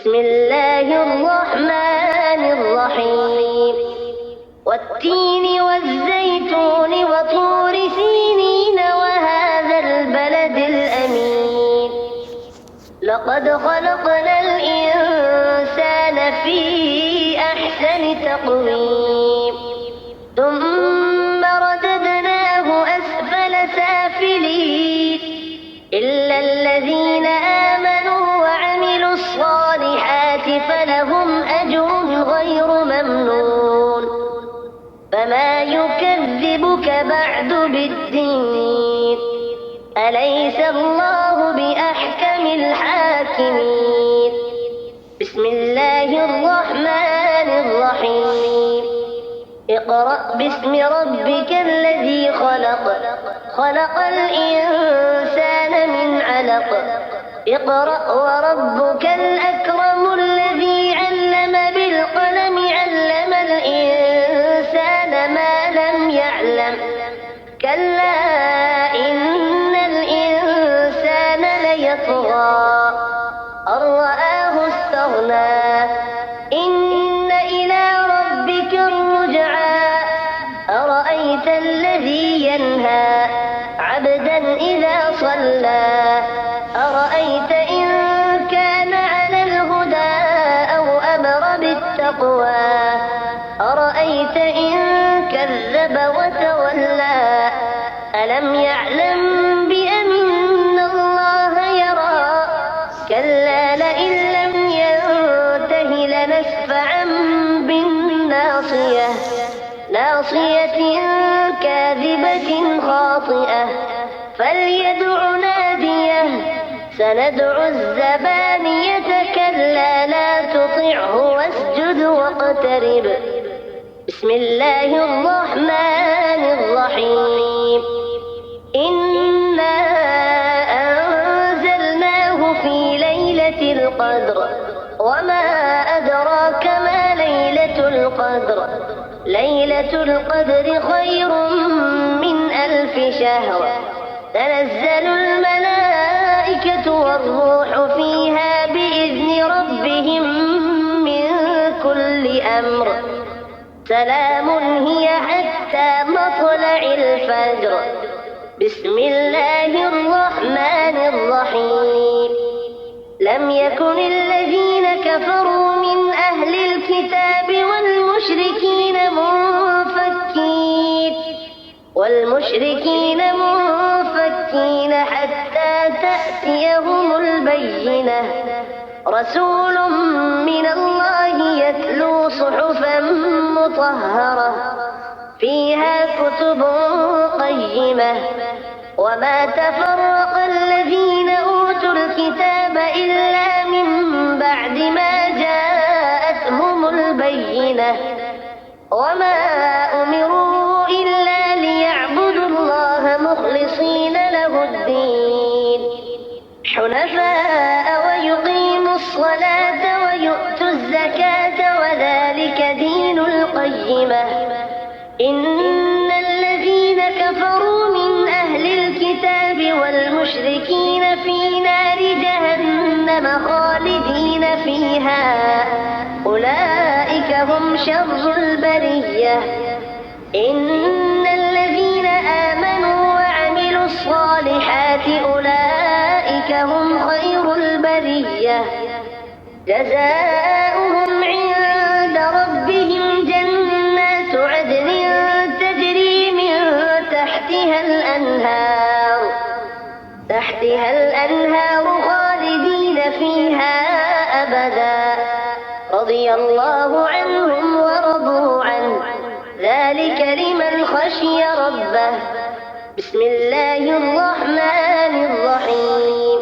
بسم الله الرحمن الرحيم والتين والزيتون وطور سينين وهذا البلد الأمين لقد خلقنا الإنسان في أحسن تقويم ثم رددناه أسفل سافلين إلا الذين آمنوا وعملوا الصالحات فلهم أجر غير ممنون فما يكذبك بعد بالدين أليس الله بأحكم الحاكمين بسم الله الرحمن الرحيم اقرأ باسم ربك الذي خلق خلق الإنسان من علق اقرأ وربك الأكرم الذي علم بالقلم علم الإنسان ما لم يعلم كلا إن الإنسان ليطغى أن رآه استغنى إن إلى ربك الرجعى أرأيت الذي ينهى عبدا إذا صلى أرأيت إن كان على الهدى أو أمر بالتقوى أرأيت إن كذب وتولى ألم يعلم بأن الله يرى كلا لئن لم ينته لنسفعا بالناصية ناصية كاذبة خاطئة فليدع ناديه سندع الزبانية كلا لا تطعه واسجد واقترب بسم الله الرحمن الرحيم إنا أنزلناه في ليلة القدر وما أدراك ما ليلة القدر ليلة القدر خير من 1000 شهر تنزل الملائكة والروح فيها بإذن ربهم من كل أمر سلام هي حتى مطلع الفجر بسم الله الرحمن الرحيم لم يكن الذين كفروا من أهل الكتاب والمشركين منفكين حتى تأتيهم البينة رسول من الله يتلو صحفا مطهرة فيها كتب قيمة وما تفرق الذين أوتوا الكتاب إلا من بعد ما جاءتهم البينة وما أمروا إلا ليعبدوا الله مخلصين له الدين حنفاء ويقيموا الصلاة ويؤتوا الزكاة وذلك دين القيمة إن الذين كفروا من أهل الكتاب والمشركين في نار جهنم خالدين فيها أولئك هم شر البرية إن الذين آمنوا وعملوا الصالحات أولئك هم خير البرية جزاؤهم عند ربهم جنات عدن تجري من تحتها الأنهار خالدين فيها أبدا رضي الله عنهم ورضوا عنه ذلك لمن خشي ربه بسم الله الرحمن الرحيم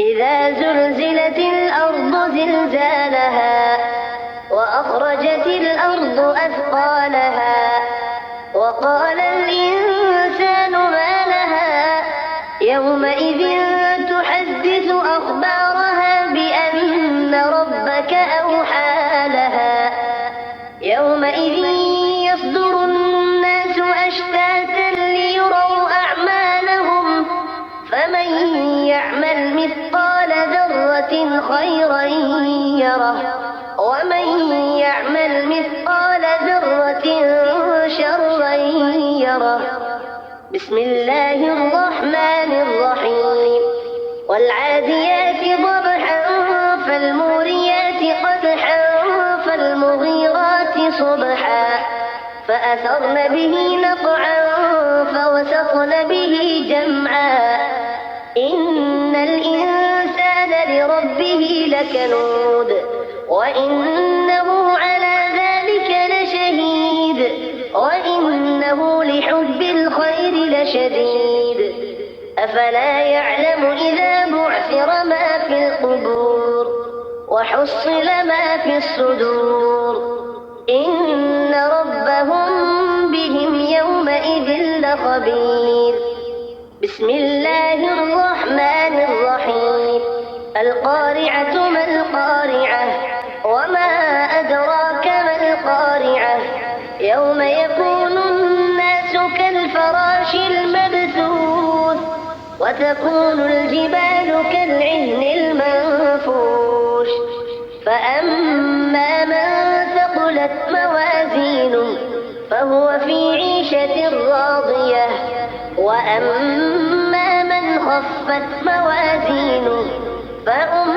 إذا زلزلت الأرض زلزالها وأخرجت الأرض أثقالها وقال الإنسان ما لها يومئذ تحدث أخبارها بأن ربك أوحى لها يومئذ يصدر الناس أشتاتا ليروا أعمالهم فمن يعمل مثقال ذرة خيرا يره ومن يعمل مثقال ذرة شرا يره. بسم الله الرحمن الرحيم. والعاديات ضبحا فالموريات قدحا فالمغيرات صبحا فأثرن به نقعا فوسطن به جمعا. إن الإنسان لربه لكنود وإنه على ذلك لشهيد وإنه لحب الخير لشديد. أفلا يعلم إذا بعثر ما في القبور وحصل ما في الصدور إن ربهم بهم يومئذ لخبير. بسم الله الرحمن الرحيم. القارعة ما القارعة وما أدراك ما القارعة. يوم يكون الناس كالفراش المبثوث وتكون الجبال كالعهن المنفوش. فأما من ثقلت موازينه فهو في عيشة راضية وأما من خفت موازينه فأمه